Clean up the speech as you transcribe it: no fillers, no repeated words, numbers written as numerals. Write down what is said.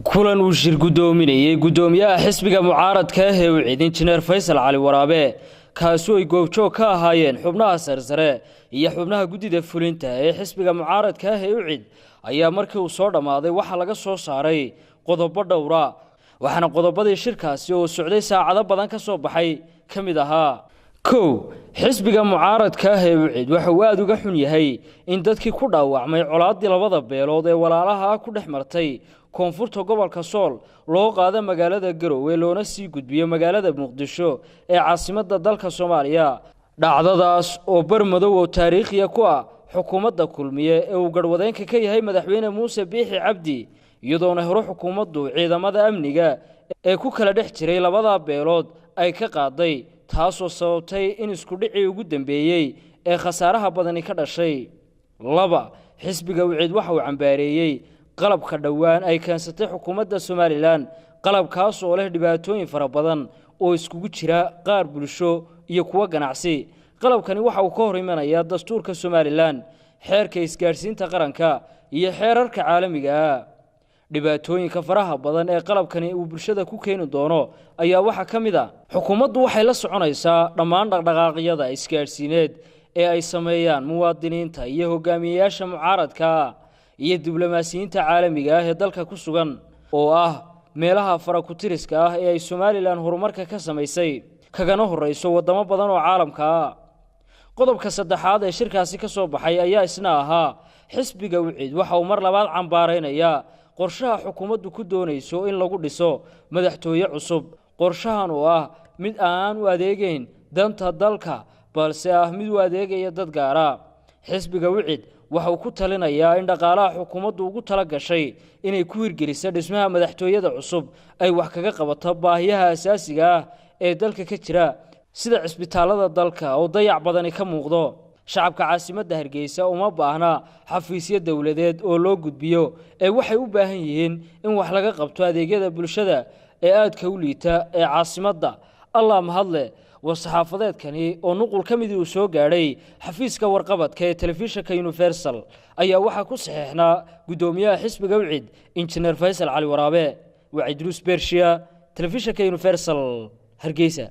kulan uu shir gudoominayay gudoomiyaha xisbiga mucaaradka ah ee wicid injineer Faysal Cali Waraabe kaasoo ay goobjoog ka ahaayeen xubnaha sarsare iyo xubnaha gudida fulinta ee xisbiga mucaaradka ah ee wicid ayaa markii uu soo dhamaaday waxa laga soo saaray qodobo dhowr waxaana qodobadii shirkaasi oo socday saacado badan ka soo baxay kamid ahaa xisbiga mucaaradka ah ee wicid waxa uu aad uga xun yahay in dadkii ku dhaawacmay colaadii labada beelood ee walaalaha ku dhexmartay koonfurta gobolka Sool loo qaado magaalada Garowe loona sii gudbiyo magaalada Muqdisho ee caasimadda dalka Soomaaliya dhacdadaas oo barmadow oo taariikhiya ku ah xukuumadda kulmiye ee uu garwadeenka ka yahay madaxweyne Muuse Biixi Cabdi iyadoona hore xukuumaddu ciidamada amniga ee ku kala dhex jiray labada beelood ay ka qaaday taasoo sababtay in isku dhici ugu dambeeyay ee khasaaraha badani ka dhashay xisbiga wicid waxa uu cambaareeyay qalabka dhawaan ay kansatay xukuumadda Soomaaliland qalabkaas oo leh dhibaatooyin fara badan oo iskugu jira qaar bulsho iyo kuwa ganacsi qalabkani waxa uu ka hor imanaya dastuurka Soomaaliland xeerka isgaarsiinta qaranka iyo xeerarka caalamiga ah dhibaatooyinka faraha badan ee qalabkani uu bulshada ku keeni doono ayaa waxa kamid ah xukuumaddu waxay la soconaysaa dhammaan dhaqdhaqaaqyada isgaarsiineed ee ay sameeyaan muwaadiniinta iyo hogaamiyayaasha mucaaradka iyo diblomaasiyiinta caalamiga ah ee dalka ku sugan oo ah meelaha farakutiriska ah ee ay Soomaaliland horumarka ka sameysay kagana horeyso wadamo badan oo caalamka ah qodobka saddexaad ee shirkaasi ka soo baxay ayaa isna ahaa xisbiga wicid waxa uu mar labaad cambaareynaya qorshaha xukuumaddu ku doonayso in lagu dhiso madaxtooye cusub qorshahan oo ah mid aan u adeegayn danta dalka balse ah mid u adeegaya dad gaar ah xisbiga wicid waxa uu ku talinayaa in dhaqaalaha xukuumaddu ugu tala gashay inay ku hirgeliso dhismaha madaxtooyada cusub ay wax kaga qabato baahiyaha asaasiga ah ee dalka ka jira sida cisbitaalada dalka oo dayac badani ka muuqdo shacabka caasimadda Hargeysa uma baahna xafiisyo dawladeed oo loo gudbiyo ee waxay u baahan yihiin in wax laga qabto adeegyada bulshada ee aadka u liita ee caasimadda Allah mahadle wasaxaafadeedkani oo nuqul kamidii uu soo gaaray xafiiska warqabadka ee telefishinka Universal ayaa waxa ku saxeexnaa gudoomiyaha xisbiga wicid injineer Faysal Cali Waraabe waa Idris Bershiya telefishinka Universal Hargeysa